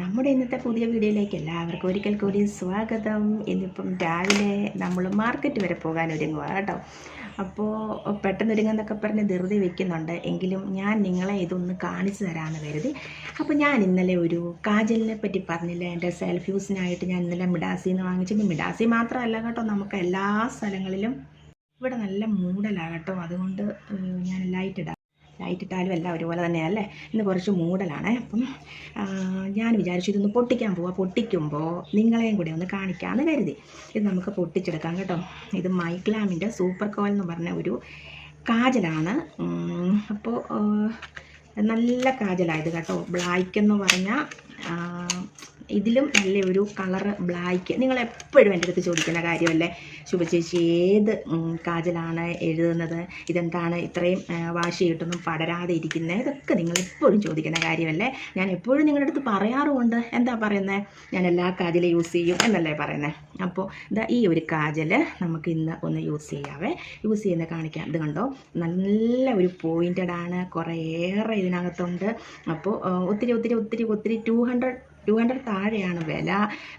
നമ്മുടെ ഇന്നത്തെ പുതിയ വീഡിയോയിലേക്ക് എല്ലാവർക്കും ഒരിക്കൽ കൂടി സ്വാഗതം. ഇന്നിപ്പം രാവിലെ നമ്മൾ മാർക്കറ്റ് വരെ പോകാൻ ഒരുങ്ങുക കേട്ടോ. അപ്പോൾ പെട്ടെന്ന് ഒരുങ്ങുന്നൊക്കെ പറഞ്ഞ് ധൃതി വെക്കുന്നുണ്ട്, എങ്കിലും ഞാൻ നിങ്ങളെ ഇതൊന്ന് കാണിച്ചു തരാമെന്ന് കരുതി. അപ്പോൾ ഞാൻ ഇന്നലെ ഒരു കാജലിനെ പറ്റി പറഞ്ഞില്ല, എൻ്റെ സെൽഫ് യൂസിനായിട്ട് ഞാൻ ഇന്നലെ മിഡാസിയിൽ നിന്ന് വാങ്ങിച്ചിട്ട്. മിഡാസി മാത്രമല്ല കേട്ടോ, നമുക്ക് എല്ലാ സ്ഥലങ്ങളിലും ഇവിടെ നല്ല മൂടലാണ് കേട്ടോ. അതുകൊണ്ട് ഞാൻ ലൈറ്റ് ഇട്ടാലും എല്ലാം ഒരുപോലെ തന്നെയല്ലേ. ഇന്ന് കുറച്ച് മൂടലാണ്. അപ്പം ഞാൻ വിചാരിച്ചു ഇതൊന്ന് പൊട്ടിക്കാൻ പോവാം. പൊട്ടിക്കുമ്പോൾ നിങ്ങളെയും കൂടെ ഒന്ന് കാണിക്കാമെന്ന് കരുതി. ഇത് നമുക്ക് പൊട്ടിച്ചെടുക്കാം കേട്ടോ. ഇത് മൈക്ലാമിൻ്റെ സൂപ്പർ കോയിൽ എന്ന് പറഞ്ഞ ഒരു കാജലാണ്. അപ്പോൾ നല്ല കാജലായത് കേട്ടോ. ബ്ലാക്ക് എന്ന് പറഞ്ഞാൽ ഇതിലും നല്ലൊരു കളറ് ബ്ലാക്ക്. നിങ്ങളെപ്പോഴും എൻ്റെ അടുത്ത് ചോദിക്കുന്ന കാര്യമല്ലേ, ശുഭചേച്ചി ഏത് കാജലാണ് എഴുതുന്നത്, ഇതെന്താണ് ഇത്രയും വാശി കിട്ടൊന്നും പടരാതെ ഇരിക്കുന്നത്, ഇതൊക്കെ നിങ്ങളെപ്പോഴും ചോദിക്കുന്ന കാര്യമല്ലേ. ഞാൻ എപ്പോഴും നിങ്ങളുടെ അടുത്ത് പറയാറുമുണ്ട്. എന്താ പറയുന്നത്, ഞാൻ എല്ലാ കാജലും യൂസ് ചെയ്യും എന്നല്ലേ പറയുന്നത്. അപ്പോൾ ഇതാ ഈ ഒരു കാജൽ നമുക്ക് ഇന്ന് ഒന്ന് യൂസ് ചെയ്യുന്നത് കാണിക്കാം. ഇത് കണ്ടോ, നല്ല ഒരു പോയിൻറ്റഡാണ്, കുറേയേറെ ഇതിനകത്തുണ്ട്. അപ്പോൾ ഒത്തിരി 200 താഴെയാണ് വില.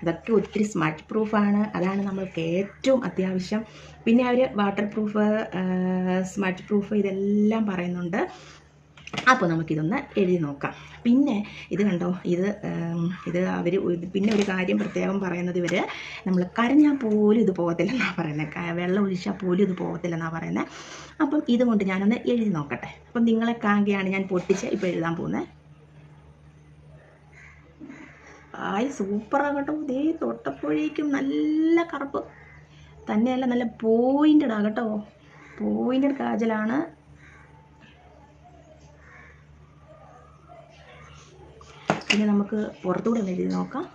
അതൊക്കെ ഒത്തിരി സ്മച്ച് പ്രൂഫാണ്. അതാണ് നമ്മൾക്ക് ഏറ്റവും അത്യാവശ്യം. പിന്നെ അവർ വാട്ടർ പ്രൂഫ്, സ്മച്ച് പ്രൂഫ് ഇതെല്ലാം പറയുന്നുണ്ട്. അപ്പോൾ നമുക്കിതൊന്ന് എഴുതി നോക്കാം. പിന്നെ ഇത് കണ്ടോ, ഇത് അവർ പിന്നെ ഒരു കാര്യം പ്രത്യേകം പറയുന്നത്, ഇവർ നമ്മൾ കരഞ്ഞാൽ പോലും ഇത് പോകത്തില്ലെന്നാണ് പറയുന്നത്, വെള്ളം ഒഴിച്ചാൽ പോലും ഇത് പോകത്തില്ലെന്നാണ് പറയുന്നത്. അപ്പം ഇതുകൊണ്ട് ഞാനൊന്ന് എഴുതി നോക്കട്ടെ. അപ്പം നിങ്ങളെ കാങ്കയാണ് ഞാൻ പൊട്ടിച്ച് ഇപ്പോൾ എഴുതാൻ പോകുന്നത്. സൂപ്പറാണ് കേട്ടോ. ഇതേ തൊട്ടപ്പോഴേക്കും നല്ല കറുപ്പ് തന്നെയല്ല, നല്ല പോയിൻറ്റഡ് കേട്ടോ. പോയിൻറ്റഡ് കാജലാണ്. പിന്നെ നമുക്ക് പുറത്തുകൂടെ ഒന്ന് എഴുതി നോക്കാം.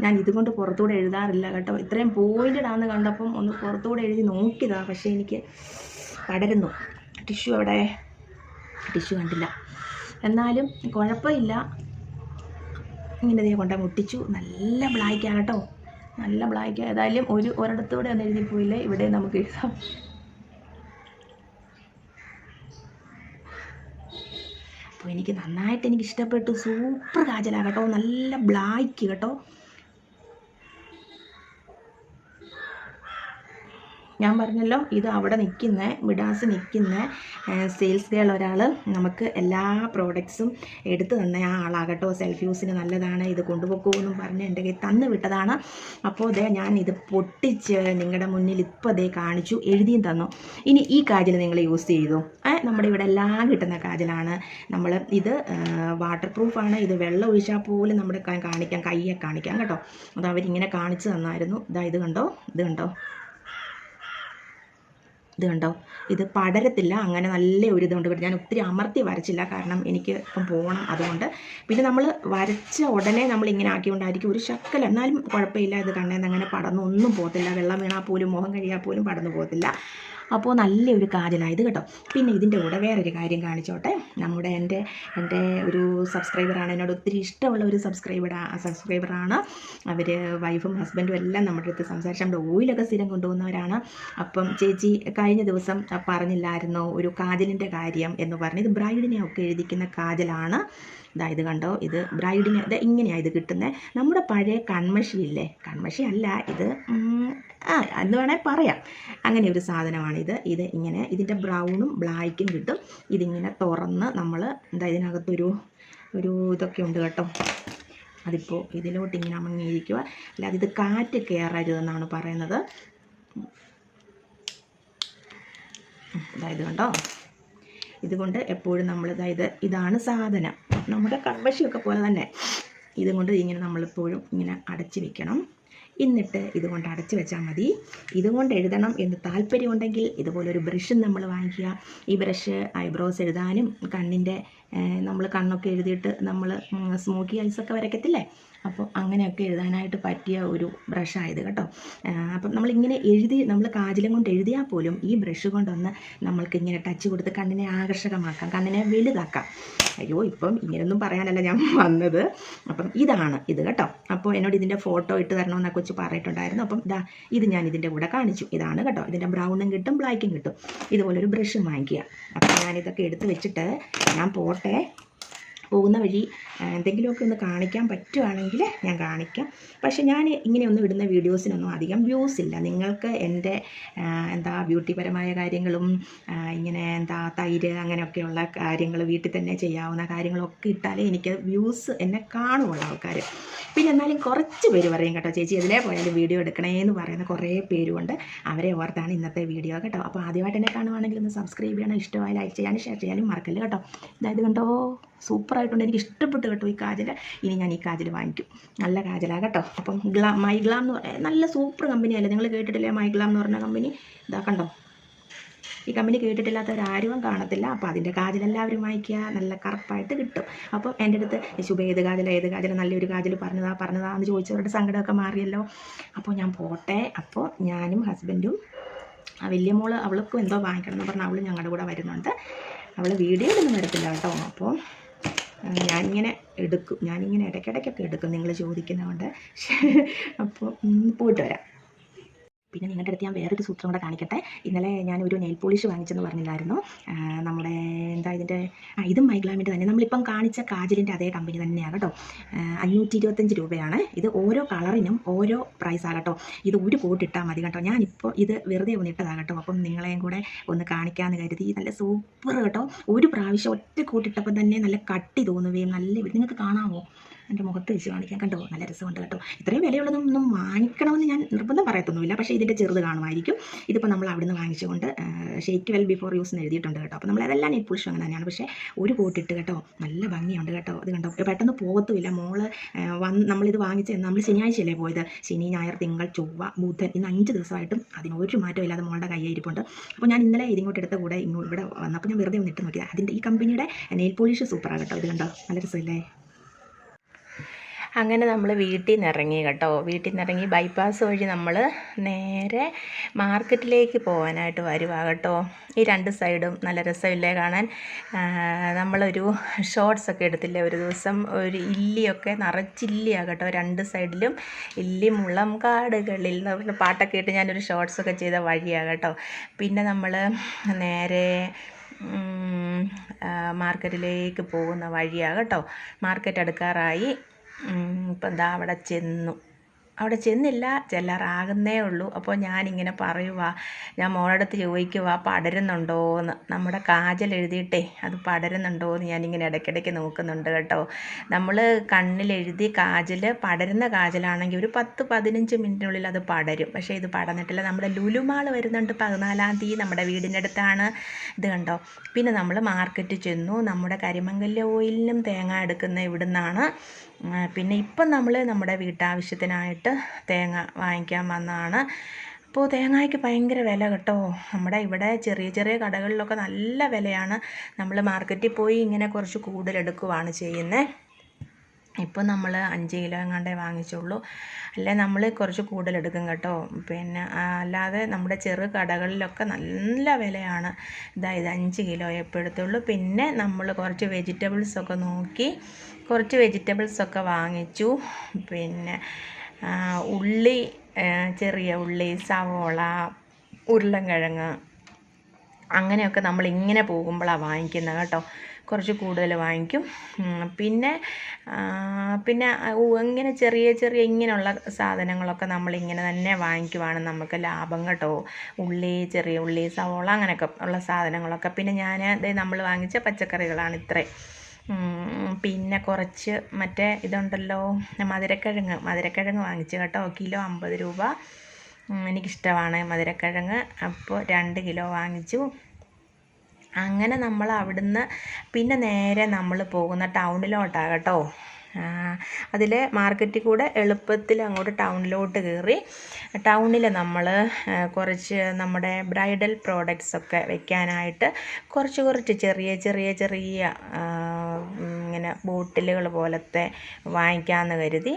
ഞാൻ ഇതുകൊണ്ട് പുറത്തുകൂടെ എഴുതാറില്ല കേട്ടോ. ഇത്രയും പോയിൻറ്റഡാന്ന് കണ്ടപ്പം ഒന്ന് പുറത്തുകൂടെ എഴുതി നോക്കിയതാണ്, പക്ഷേ എനിക്ക് പടരുന്നു. ടിഷ്യൂ അവിടെ, ടിഷ്യൂ കണ്ടില്ല. എന്നാലും കുഴപ്പമില്ല, ഇങ്ങനെ ദേ കൊണ്ട മുട്ടിച്ചു. നല്ല ബ്ലാക്കാണ് കേട്ടോ, നല്ല ബ്ലാക്ക്. ഏതായാലും ഒരിടത്തൂടെ ഒന്ന് എഴുതിപ്പോയില്ലേ, ഇവിടെ നമുക്ക് എഴുതാം. അപ്പോൾ എനിക്ക് നന്നായിട്ട് ഇഷ്ടപ്പെട്ടു. സൂപ്പർ കാജലാണ് കേട്ടോ, നല്ല ബ്ലാക്ക് കേട്ടോ. ഞാൻ പറഞ്ഞല്ലോ, ഇത് അവിടെ നിൽക്കുന്ന മിഡാസ് നിൽക്കുന്ന സെയിൽസ് ഗേൾ ഒരാൾ നമുക്ക് എല്ലാ പ്രോഡക്ട്സും എടുത്തു തന്ന ആ ആളാകട്ടോ. സെൽഫ് യൂസിന് നല്ലതാണ്, ഇത് കൊണ്ടുപോകുമെന്നും പറഞ്ഞ് എൻ്റെ കയ്യിൽ തന്നു വിട്ടതാണ്. അപ്പോൾ ഞാൻ ഇത് പൊട്ടിച്ച് നിങ്ങളുടെ മുന്നിൽ ഇപ്പോൾ കാണിച്ചു, എഴുതിയും തന്നു. ഇനി ഈ കാജൽ നിങ്ങൾ യൂസ് ചെയ്തു. നമ്മുടെ ഇവിടെ എല്ലാം കിട്ടുന്ന കാജലാണ്. നമ്മൾ ഇത് വാട്ടർ പ്രൂഫാണ്. ഇത് വെള്ളം ഒഴിച്ചാൽ പോലും നമ്മുടെ കാണിക്കാം, കയ്യെ കാണിക്കാം കേട്ടോ. അത് അവരിങ്ങനെ കാണിച്ചു തന്നായിരുന്നു. ഇത് കണ്ടോ, ഇത് കണ്ടോ, ഇത് പടരത്തില്ല. അങ്ങനെ നല്ല ഒരു ഇതുകൊണ്ട് ഞാൻ ഒത്തിരി അമർത്തി വരച്ചില്ല, കാരണം എനിക്ക് ഇപ്പം പോകണം, അതുകൊണ്ട്. പിന്നെ നമ്മൾ വരച്ച ഉടനെ നമ്മൾ ഇങ്ങനെ ആക്കിക്കൊണ്ടായിരിക്കും ഒരു ശക്കൽ, എന്നാലും കുഴപ്പമില്ല. ഇത് കണ്ണേന്ന് അങ്ങനെ പടർന്നു ഒന്നും പോകത്തില്ല. വെള്ളം വീണാൽ പോലും, മുഖം കഴിയാൽ പോലും പടർന്നു പോകത്തില്ല. അപ്പോൾ നല്ലൊരു കാജലായത് കേട്ടോ. പിന്നെ ഇതിൻ്റെ കൂടെ വേറൊരു കാര്യം കാണിച്ചോട്ടെ. എൻ്റെ ഒരു സബ്സ്ക്രൈബറാണ്, എന്നോട് ഒത്തിരി ഇഷ്ടമുള്ള ഒരു സബ്സ്ക്രൈബറാണ്. അവർ വൈഫും ഹസ്ബൻഡും എല്ലാം നമ്മുടെ അടുത്ത് സംസാരിച്ച് നമ്മുടെ ഓയിലൊക്കെ സ്ഥിരം കൊണ്ടുപോകുന്നവരാണ്. അപ്പം ചേച്ചി കഴിഞ്ഞ ദിവസം പറഞ്ഞില്ലായിരുന്നോ ഒരു കാജലിൻ്റെ കാര്യം എന്ന് പറഞ്ഞ്. ഇത് ബ്രൈഡിനെയൊക്കെ എഴുതിക്കുന്ന കാജലാണ്. ഇത് കണ്ടോ, ഇത് ബ്രൈഡിന് ഇങ്ങനെയാണ് ഇത് കിട്ടുന്നത്. നമ്മുടെ പഴയ കൺമഷിയില്ലേ, കൺമഷി അല്ല ഇത്, എന്ന് വേണേൽ പറയാം. അങ്ങനെ ഒരു സാധനമാണിത്. ഇത് ഇങ്ങനെ, ഇതിൻ്റെ ബ്രൗണും ബ്ലാക്കും കിട്ടും. ഇതിങ്ങനെ തുറന്ന് നമ്മൾ ഇതിനകത്തൊരു ഇതൊക്കെ ഉണ്ട് കേട്ടോ. അതിപ്പോൾ ഇതിലോട്ട് ഇങ്ങനെ അമങ്ങിയിരിക്കുക. അല്ലാതെ ഇത് കാറ്റ് കയറരുതെന്നാണ് പറയുന്നത്. ഇത് കണ്ടോ, ഇതുകൊണ്ട് എപ്പോഴും നമ്മൾ ഇതാണ് സാധനം. നമ്മുടെ കൺമഷിയൊക്കെ പോലെ തന്നെ ഇതുകൊണ്ട് ഇങ്ങനെ നമ്മളെപ്പോഴും ഇങ്ങനെ അടച്ചു വെക്കണം. എന്നിട്ട് ഇതുകൊണ്ട് അടച്ചു വെച്ചാൽ മതി. ഇതുകൊണ്ട് എഴുതണം എന്ന് താല്പര്യമുണ്ടെങ്കിൽ ഇതുപോലൊരു ബ്രഷും നമ്മൾ വാങ്ങിക്കുക. ഈ ബ്രഷ് ഐബ്രോസ് എഴുതാനും കണ്ണിൻ്റെ നമ്മൾ കണ്ണൊക്കെ എഴുതിയിട്ട് നമ്മൾ സ്മോക്കി ഐസൊക്കെ വരയ്ക്കത്തില്ലേ, അപ്പോൾ അങ്ങനെയൊക്കെ എഴുതാനായിട്ട് പറ്റിയ ഒരു ബ്രഷായത് കേട്ടോ. അപ്പം നമ്മളിങ്ങനെ നമ്മൾ കാജലം കൊണ്ട് എഴുതിയാൽ പോലും ഈ ബ്രഷ് കൊണ്ടൊന്ന് നമ്മൾക്ക് ഇങ്ങനെ ടച്ച് കൊടുത്ത് കണ്ണിനെ ആകർഷകമാക്കാം, കണ്ണിനെ വലുതാക്കാം. അയ്യോ, ഇപ്പം ഇങ്ങനെയൊന്നും പറയാനല്ല ഞാൻ വന്നത്. അപ്പം ഇതാണ് ഇത് കേട്ടോ. അപ്പോൾ എന്നോട് ഇതിൻ്റെ ഫോട്ടോ ഇട്ട് തരണമെന്നൊക്കെ കൊച്ചു പറഞ്ഞിട്ടുണ്ടായിരുന്നു. അപ്പം ഇത് ഞാൻ ഇതിൻ്റെ കൂടെ കാണിച്ചു. ഇതാണ് കേട്ടോ, ഇതിൻ്റെ ബ്രൗണും കിട്ടും ബ്ലാക്കും കിട്ടും. ഇതുപോലൊരു ബ്രഷും വാങ്ങിക്കുക. അപ്പം ഞാനിതൊക്കെ എടുത്ത് വെച്ചിട്ട് ഞാൻ പോകുന്ന വഴി എന്തെങ്കിലുമൊക്കെ ഒന്ന് കാണിക്കാൻ പറ്റുവാണെങ്കിൽ ഞാൻ കാണിക്കാം. പക്ഷേ ഞാൻ ഇങ്ങനെയൊന്നും ഇടുന്ന വീഡിയോസിനൊന്നും അധികം വ്യൂസ് ഇല്ല. നിങ്ങൾക്ക് എൻ്റെ ബ്യൂട്ടിപരമായ കാര്യങ്ങളും ഇങ്ങനെ തൈര് അങ്ങനെയൊക്കെയുള്ള കാര്യങ്ങൾ വീട്ടിൽ തന്നെ ചെയ്യാവുന്ന കാര്യങ്ങളൊക്കെ ഇട്ടാലേ എനിക്ക് വ്യൂസ് എന്നെ കാണുമുള്ള ആൾക്കാർ. പിന്നെ എന്നാലും കുറച്ച് പേര് പറയും കേട്ടോ, ചേച്ചി ഇതിലേ പോയാലും വീഡിയോ എടുക്കണേ എന്ന് പറയുന്ന കുറേ പേരുണ്ട്. അവരെ ഓർത്താണ് ഇന്നത്തെ വീഡിയോ കേട്ടോ. അപ്പോൾ ആദ്യമായിട്ട് എന്നെ കാണുവാണെങ്കിൽ ഒന്ന് സബ്സ്ക്രൈബ് ചെയ്യണം, ഇഷ്ടമായി ലൈക്ക് ചെയ്യാനും ഷെയർ ചെയ്യാനും മറക്കല്ലേ കേട്ടോ. അതായത് കണ്ടോ, സൂപ്പറായിട്ടുണ്ട്, എനിക്ക് ഇഷ്ടപ്പെട്ടു കേട്ടോ ഈ കാജൽ. ഇനി ഞാൻ ഈ കാജൽ വാങ്ങിക്കും, നല്ല കാജലാണ് കേട്ടോ. അപ്പം മൈഗ്ലാം എന്ന് പറയുന്നത് നല്ല സൂപ്പർ കമ്പനിയല്ലേ, നിങ്ങൾ കേട്ടിട്ടില്ലേ മൈഗ്ലാം എന്ന് പറഞ്ഞ കമ്പനി? കണ്ടോ, ഈ കമ്പനി കേട്ടിട്ടില്ലാത്തവരാരും കാണത്തില്ല. അപ്പോൾ അതിൻ്റെ കാജൽ എല്ലാവരും വാങ്ങിക്കുക, നല്ല കറുപ്പായിട്ട് കിട്ടും. അപ്പം എൻ്റെ അടുത്ത് ശുഭ ഏത് കാജൽ നല്ലൊരു കാജൽ പറഞ്ഞതാന്ന് ചോദിച്ചവരുടെ സങ്കടമൊക്കെ മാറിയല്ലോ. അപ്പോൾ ഞാൻ പോട്ടെ. അപ്പോൾ ഞാനും ഹസ്ബൻഡും വലിയ മോള് അവൾക്കും എന്തോ വാങ്ങിക്കണം എന്ന് പറഞ്ഞാൽ അവൾ ഞങ്ങളുടെ കൂടെ വരുന്നുണ്ട്. അവൾ വീഡിയോയിലൊന്നും വരത്തില്ല കേട്ടോ. അപ്പോൾ ഞാനിങ്ങനെ ഇടയ്ക്കിടയ്ക്കൊക്കെ എടുക്കും നിങ്ങൾ ചോദിക്കുന്നതുകൊണ്ട്. അപ്പോൾ പോയിട്ട് വരാം. പിന്നെ നിങ്ങളുടെ അടുത്ത് ഞാൻ വേറൊരു സൂത്രം കൂടെ കാണിക്കട്ടെ. ഇന്നലെ ഞാനൊരു നെയിൽ പോളിഷ് വാങ്ങിച്ചെന്ന് പറഞ്ഞില്ലായിരുന്നു. നമ്മുടെ ഇതിൻ്റെ ഇതും മൈഗ്ലാമിൻ്റെ തന്നെ, നമ്മളിപ്പം കാണിച്ച കാജലിൻ്റെ അതേ കമ്പനി തന്നെയാണ് കേട്ടോ. 525 രൂപയാണ്. ഇത് ഓരോ കളറിനും ഓരോ പ്രൈസാണ് കേട്ടോ. ഇത് ഒരു കോട്ട് ഇട്ടാൽ മതി കേട്ടോ. ഞാനിപ്പോൾ ഇത് വെറുതെ ഒന്ന് ഇട്ടതാണ് കേട്ടോ. അപ്പം നിങ്ങളെയും കൂടെ ഒന്ന് കാണിക്കാമെന്ന് കരുതി. നല്ല സൂപ്പർ കേട്ടോ. ഒരു പ്രാവശ്യം ഒറ്റ കോട്ടിട്ടപ്പോൾ തന്നെ നല്ല കട്ടി തോന്നുകയും നിങ്ങൾക്ക് കാണാമോ, എൻ്റെ മുഖത്ത് വെച്ച് കാണിക്കാൻ കണ്ടോ, നല്ല രസമുണ്ട് കേട്ടോ. ഇത്രയും വിലയുള്ളതൊന്നും വാങ്ങിക്കണമെന്ന് ഞാൻ നിർബന്ധം പറയത്തൊന്നുമില്ല, പക്ഷേ ഇതിൻ്റെ ചെറുത് കാണുമായിരിക്കും. ഇതിപ്പോൾ നമ്മൾ അവിടുന്ന് വാങ്ങിച്ചുകൊണ്ട് ഷേക്ക് വെൽ ബിഫോർ യൂസ് എന്ന് എഴുതിയിട്ടുണ്ട് കേട്ടോ. അപ്പോൾ നമ്മളതെല്ലാം നെയിൽ പോളിഷ് അങ്ങനെ തന്നെയാണ്, പക്ഷേ ഒരു കോട്ടിട്ട് കേട്ടോ നല്ല ഭംഗിയുണ്ട് കേട്ടോ. ഇത് കണ്ടോ, പെട്ടെന്ന് പോകത്തുമില്ല. നമ്മളിത് വാങ്ങിച്ച് നമ്മൾ ശനിയാഴ്ചയല്ലേ പോയത്, ശനി ഞായർ തിങ്കൾ ചൊവ്വ ബുധൻ, ഇന്ന് 5 ദിവസമായിട്ടും അതിനൊരു മാറ്റം ഇല്ലാതെ മോളുടെ കയ്യിരിപ്പുണ്ട്. അപ്പോൾ ഞാൻ ഇന്നലെ ഇതിങ്ങോട്ട് എടുത്ത കൂടെ ഇവിടെ വന്നപ്പോൾ ഞാൻ വെറുതെ ഒന്ന് ഇട്ട് നോക്കിയത്. അതിൻ്റെ ഈ കമ്പനിയുടെ നെയിൽ പോളിഷ് സൂപ്പറാണ് കേട്ടോ. ഇത് കണ്ടോ, നല്ല രസമില്ലേ. അങ്ങനെ നമ്മൾ വീട്ടിൽ നിന്ന് ഇറങ്ങി കേട്ടോ. വീട്ടിൽ നിന്ന് ഇറങ്ങി ബൈപ്പാസ് വഴി നമ്മൾ നേരെ മാർക്കറ്റിലേക്ക് പോകാനായിട്ട് വരുവാ കേട്ടോ. ഈ 2 സൈഡും നല്ല രസമില്ലേ കാണാൻ. നമ്മളൊരു ഷോർട്സൊക്കെ എടുത്തില്ലേ ഒരു ദിവസം, ഒരു ഇല്ലിയൊക്കെ നിറച്ചില്ലിയാണ് കേട്ടോ 2 സൈഡിലും. ഇല്ലി മുളം കാടുകളിൽ എന്ന് പറഞ്ഞ പാട്ടൊക്കെ ഇട്ട് ഞാനൊരു ഷോർട്സൊക്കെ ചെയ്ത വഴിയാണ് കേട്ടോ. പിന്നെ നമ്മൾ നേരെ മാർക്കറ്റിലേക്ക് പോകുന്ന വഴിയാണ് കേട്ടോ. മാർക്കറ്റ് അടുക്കാറായി. ഇപ്പം അവിടെ ചെന്നില്ല, ചെല്ലാറാകുന്നേ ഉള്ളൂ. അപ്പോൾ ഞാനിങ്ങനെ ഞാൻ മോളടുത്ത് ചോദിക്കുവാ പടരുന്നുണ്ടോ എന്ന്. നമ്മുടെ കാജൽ എഴുതിയിട്ടേ അത് പടരുന്നുണ്ടോ എന്ന് ഞാനിങ്ങനെ ഇടയ്ക്കിടയ്ക്ക് നോക്കുന്നുണ്ട് കേട്ടോ. നമ്മൾ കണ്ണിലെഴുതി കാജൽ പടരുന്ന കാജലാണെങ്കിൽ ഒരു 10-15 മിനിറ്റിനുള്ളിൽ അത് പടരും. പക്ഷേ ഇത് പടർന്നിട്ടില്ല. നമ്മുടെ ലുലുമാൾ വരുന്നുണ്ട് 14-ാം തീയതി, നമ്മുടെ വീടിൻ്റെ അടുത്താണ്. ഇത് കണ്ടോ. പിന്നെ നമ്മൾ മാർക്കറ്റിൽ ചെന്നു. നമ്മുടെ കരിമംഗല്യ ഓയിലിനും തേങ്ങ എടുക്കുന്ന ഇവിടുന്നാണ്. പിന്നെ ഇപ്പം നമ്മൾ നമ്മുടെ വീട്ടാവശ്യത്തിനായിട്ട് തേങ്ങ വാങ്ങിക്കാൻ വന്നതാണ്. അപ്പോൾ തേങ്ങയ്ക്ക് ഭയങ്കര വില കേട്ടോ. നമ്മുടെ ഇവിടെ ചെറിയ ചെറിയ കടകളിലൊക്കെ നല്ല വിലയാണ്. നമ്മൾ മാർക്കറ്റിൽ പോയി ഇങ്ങനെ കുറച്ച് കൂടുതലെടുക്കുകയാണ് ചെയ്യുന്നത്. ഇപ്പോൾ നമ്മൾ 5 കിലോ എങ്ങാണ്ടേ വാങ്ങിച്ചുള്ളൂ. അല്ലേ നമ്മൾ കുറച്ച് കൂടുതലെടുക്കും കേട്ടോ. പിന്നെ അല്ലാതെ നമ്മുടെ ചെറു കടകളിലൊക്കെ നല്ല വിലയാണ്. ഇത് 5 കിലോ എപ്പോൾ എടുത്തുള്ളൂ. പിന്നെ നമ്മൾ കുറച്ച് വെജിറ്റബിൾസൊക്കെ നോക്കി കുറച്ച് വെജിറ്റബിൾസൊക്കെ വാങ്ങിച്ചു. പിന്നെ ഉള്ളി, ചെറിയ ഉള്ളി, സവോള, ഉരുളൻകിഴങ്ങ് അങ്ങനെയൊക്കെ നമ്മളിങ്ങനെ പോകുമ്പോഴാണ് വാങ്ങിക്കുന്നത് കേട്ടോ. കുറച്ച് കൂടുതൽ വാങ്ങിക്കും. പിന്നെ ഇങ്ങനെ ചെറിയ ഇങ്ങനെയുള്ള സാധനങ്ങളൊക്കെ നമ്മളിങ്ങനെ തന്നെ വാങ്ങിക്കുവാണ് നമുക്ക് ലാഭം കേട്ടോ. ഉള്ളി, ചെറിയ ഉള്ളി, സവോള അങ്ങനെയൊക്കെ ഉള്ള സാധനങ്ങളൊക്കെ. പിന്നെ നമ്മൾ വാങ്ങിച്ച പച്ചക്കറികളാണ് ഇത്രയും. പിന്നെ കുറച്ച് മറ്റേ ഇതുണ്ടല്ലോ മധുരക്കിഴങ്ങ് വാങ്ങിച്ചു കേട്ടോ. കിലോ 50 രൂപ. എനിക്കിഷ്ടമാണ് മധുരക്കിഴങ്ങ്. അപ്പോൾ 2 കിലോ വാങ്ങിച്ചു. അങ്ങനെ നമ്മൾ അവിടുന്ന് പിന്നെ നേരെ നമ്മൾ പോകുന്ന ടൗണിലോട്ടാണ് കേട്ടോ. അതിൽ മാർക്കറ്റിൽ കൂടെ എളുപ്പത്തിൽ അങ്ങോട്ട് ടൗണിലോട്ട് കയറി. ടൗണിൽ നമ്മൾ കുറച്ച് നമ്മുടെ ബ്രൈഡൽ പ്രോഡക്റ്റ്സൊക്കെ വെക്കാനായിട്ട് കുറച്ച് ചെറിയ ഇങ്ങനെ ബോട്ടിലുകൾ പോലത്തെ വാങ്ങിക്കാമെന്ന് കരുതി.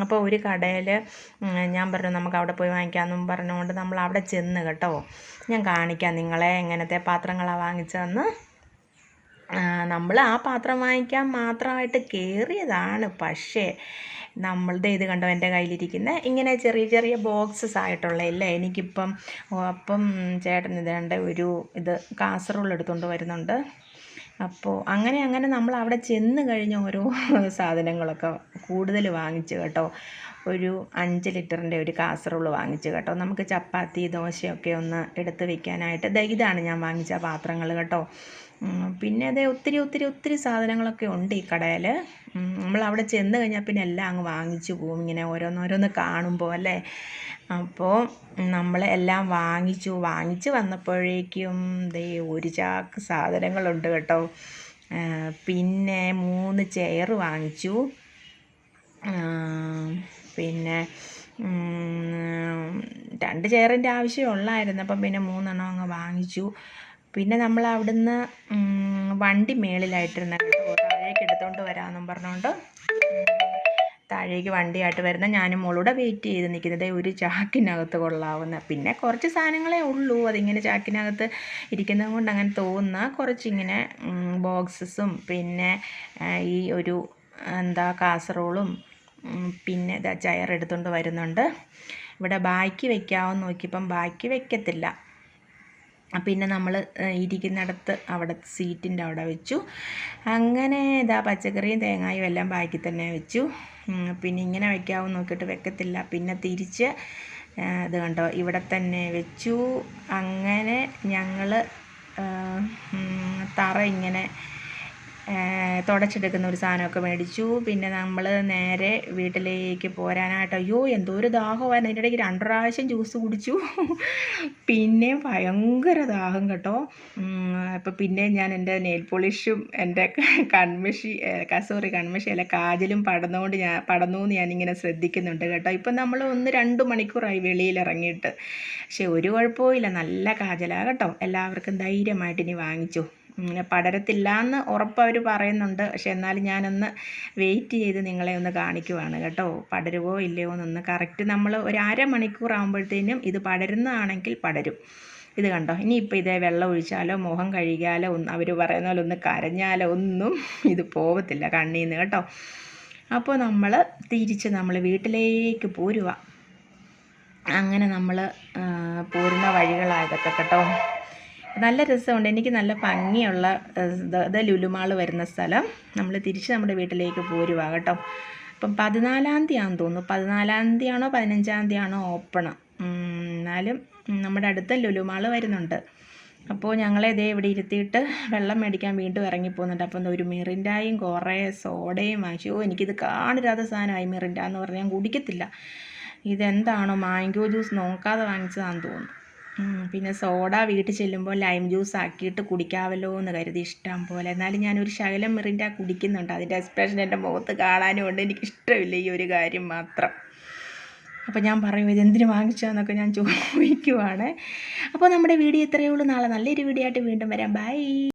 അപ്പോൾ ഒരു കടയിൽ ഞാൻ പറഞ്ഞു നമുക്ക് അവിടെ പോയി വാങ്ങിക്കാമെന്നും പറഞ്ഞുകൊണ്ട് നമ്മൾ അവിടെ ചെന്ന് കേട്ടോ. ഞാൻ കാണിക്കാം നിങ്ങളെ എങ്ങനത്തെ പാത്രങ്ങളാണ് വാങ്ങിച്ചതെന്ന്. നമ്മൾ ആ പാത്രം വാങ്ങിക്കാൻ മാത്രമായിട്ട് കയറിയതാണ്. പക്ഷേ നമ്മളുടെ ഇത് കണ്ടോ എൻ്റെ കയ്യിലിരിക്കുന്ന ഇങ്ങനെ ചെറിയ ചെറിയ ബോക്സസ് ആയിട്ടുള്ള ഇല്ല എനിക്കിപ്പം അപ്പം ചേട്ടൻ ഇതേണ്ട ഒരു ഇത് കാസറോൾ എടുത്തുകൊണ്ട് വരുന്നുണ്ട്. അപ്പോൾ അങ്ങനെ നമ്മൾ അവിടെ ചെന്ന് കഴിഞ്ഞ ഓരോ സാധനങ്ങളൊക്കെ കൂടുതൽ വാങ്ങിച്ചു കേട്ടോ. ഒരു 5 ലിറ്ററിൻ്റെ ഒരു കാസറോൾ വാങ്ങിച്ചു കേട്ടോ. നമുക്ക് ചപ്പാത്തി ദോശയൊക്കെ ഒന്ന് എടുത്ത് വെക്കാനായിട്ട് ഇതാണ് ഞാൻ വാങ്ങിച്ച പാത്രങ്ങൾ കേട്ടോ. പിന്നെ അതേ ഒത്തിരി സാധനങ്ങളൊക്കെ ഉണ്ട് ഈ കടയിൽ. നമ്മളവിടെ ചെന്ന് കഴിഞ്ഞാൽ പിന്നെ എല്ലാം അങ്ങ് വാങ്ങിച്ചു പോകും ഇങ്ങനെ ഓരോന്നോരോന്ന് കാണുമ്പോൾ അല്ലേ. അപ്പോൾ നമ്മൾ എല്ലാം വാങ്ങിച്ച് വന്നപ്പോഴേക്കും ദേ ഒരു ചാക്ക് സാധനങ്ങളുണ്ട് കേട്ടോ. പിന്നെ 3 ചെയർ വാങ്ങിച്ചു. പിന്നെ 2 ചെയറിൻ്റെ ആവശ്യമുള്ളായിരുന്നു. അപ്പം പിന്നെ 3 എണ്ണം അങ്ങ് വാങ്ങിച്ചു. പിന്നെ നമ്മൾ അവിടുന്ന് വണ്ടി മേളിലായിട്ടിരുന്ന കേട്ടോ. താഴേക്ക് എടുത്തുകൊണ്ട് വരാമെന്നും പറഞ്ഞുകൊണ്ട് താഴേക്ക് വണ്ടിയായിട്ട് വരുന്ന ഞാനും മോളൂടെ വെയിറ്റ് ചെയ്ത് നിൽക്കുന്നത് ഒരു ചാക്കിനകത്ത് കൊള്ളാവുന്ന. പിന്നെ കുറച്ച് സാധനങ്ങളേ ഉള്ളൂ, അതിങ്ങനെ ചാക്കിനകത്ത് ഇരിക്കുന്നത് കൊണ്ട് അങ്ങനെ തോന്നുന്ന കുറച്ചിങ്ങനെ ബോക്സസും പിന്നെ ഈ ഒരു കാസറോളും പിന്നെ ഇതാ ചെയർ എടുത്തുകൊണ്ട് വരുന്നുണ്ട്. ഇവിടെ ബാക്കി വയ്ക്കാമെന്ന് നോക്കിയപ്പം ബാക്കി വയ്ക്കത്തില്ല. പിന്നെ നമ്മൾ ഇരിക്കുന്നിടത്ത് അവിടെ സീറ്റിൻ്റെ അവിടെ വെച്ചു. അങ്ങനെ ഇതാ പച്ചക്കറിയും തേങ്ങായും എല്ലാം ബാക്കി തന്നെ വെച്ചു. പിന്നെ ഇങ്ങനെ വയ്ക്കാമെന്ന് നോക്കിയിട്ട് വെക്കത്തില്ല. പിന്നെ തിരിച്ച് ഇത് കണ്ടോ ഇവിടെ തന്നെ വെച്ചു. അങ്ങനെ ഞങ്ങൾ തറ ഇങ്ങനെ തുടച്ചെടുക്കുന്ന ഒരു സാധനമൊക്കെ മേടിച്ചു. പിന്നെ നമ്മൾ നേരെ വീട്ടിലേക്ക് പോരാനായിട്ട് അയ്യോ എന്തോ ഒരു ദാഹമായിരുന്നു. അതിൻ്റെ ഇടയ്ക്ക് 2 പ്രാവശ്യം ജ്യൂസ് കുടിച്ചു. പിന്നെ ഭയങ്കര ദാഹം കേട്ടോ. അപ്പോൾ പിന്നെ ഞാൻ എൻ്റെ നെയിൽ പോളിഷും എൻ്റെ കൺമഷി അല്ല കാജലും പടന്നുവെന്ന് ഞാനിങ്ങനെ ശ്രദ്ധിക്കുന്നുണ്ട് കേട്ടോ. ഇപ്പം നമ്മൾ 1-2 മണിക്കൂറായി വെളിയിൽ ഇറങ്ങിയിട്ട്. പക്ഷേ ഒരു കുഴപ്പമില്ല, നല്ല കാജലാണ് കേട്ടോ. എല്ലാവർക്കും ധൈര്യമായിട്ട് ഇനി വാങ്ങിച്ചു. പടരത്തില്ല എന്ന് ഉറപ്പ് അവർ പറയുന്നുണ്ട്. പക്ഷെ എന്നാലും ഞാനൊന്ന് വെയിറ്റ് ചെയ്ത് നിങ്ങളെ ഒന്ന് കാണിക്കുവാണ് കേട്ടോ. പടരുവോ ഇല്ലയോ എന്നൊന്ന് കറക്റ്റ് നമ്മൾ ഒരു 1/2 മണിക്കൂർ ആകുമ്പോഴത്തേനും ഇത് പടരുന്നതാണെങ്കിൽ പടരും. ഇത് കണ്ടോ. ഇനിയിപ്പോൾ ഇതേ വെള്ളം ഒഴിച്ചാലോ മുഖം കഴുകിയാലോ അവർ പറയുന്ന പോലെ ഒന്ന് കരഞ്ഞാലോ ഒന്നും ഇത് പോകത്തില്ല കണ്ണിൽ നിന്ന് കേട്ടോ. അപ്പോൾ നമ്മൾ വീട്ടിലേക്ക് പോരുക. അങ്ങനെ നമ്മൾ പോരുന്ന വഴികളായതൊക്കെ കേട്ടോ. നല്ല രസമുണ്ട്. എനിക്ക് നല്ല ഭംഗിയുള്ള ഇത് ലുലുമാൾ വരുന്ന സ്ഥലം. നമ്മൾ തിരിച്ച് നമ്മുടെ വീട്ടിലേക്ക് പോരുക കേട്ടോ. അപ്പം 14-ാം തീയതിയാണെന്ന് തോന്നുന്നു. 14-ാം തീയതിയാണോ 15-ാം തീയതിയാണോ ഓപ്പൺ. എന്നാലും നമ്മുടെ അടുത്ത ലുലുമാൾ വരുന്നുണ്ട്. അപ്പോൾ ഞങ്ങളെ ഇവിടെ ഇരുത്തിയിട്ട് വെള്ളം മേടിക്കാൻ വീണ്ടും ഇറങ്ങിപ്പോകുന്നുണ്ട്. അപ്പം ഒരു മിറിൻഡായും കുറേ സോഡയും വാങ്ങിച്ചു. എനിക്കിത് കാണിരാത്ത സാധനമായി. മിറിൻഡ എന്ന് പറഞ്ഞാൽ ഞാൻ കുടിക്കത്തില്ല. ഇതെന്താണോ മാംഗോ ജ്യൂസ് നോക്കാതെ വാങ്ങിച്ചതാണെന്ന് തോന്നുന്നു. പിന്നെ സോഡ വീട്ടിൽ ചെല്ലുമ്പോൾ ലൈം ജ്യൂസ് ആക്കിയിട്ട് കുടിക്കാമല്ലോ എന്ന് കരുതി ഇഷ്ടം പോലെ. എന്നാലും ഞാനൊരു ശകലം മിറിൻഡ കുടിക്കുന്നുണ്ട്. അതിൻ്റെ എക്സ്പ്രഷൻ എൻ്റെ മുഖത്ത് കാണാനും ഉണ്ട്. എനിക്കിഷ്ടമില്ല ഈ ഒരു കാര്യം മാത്രം. അപ്പോൾ ഞാൻ പറയും ഇതെന്തിനു വാങ്ങിച്ചതെന്നൊക്കെ ഞാൻ ചോദിക്കുവാണ്. അപ്പോൾ നമ്മുടെ വീഡിയോ ഇത്രയേ ഉള്ളൂ. നാളെ നല്ലൊരു വീഡിയോ ആയിട്ട് വീണ്ടും വരാം. ബൈ.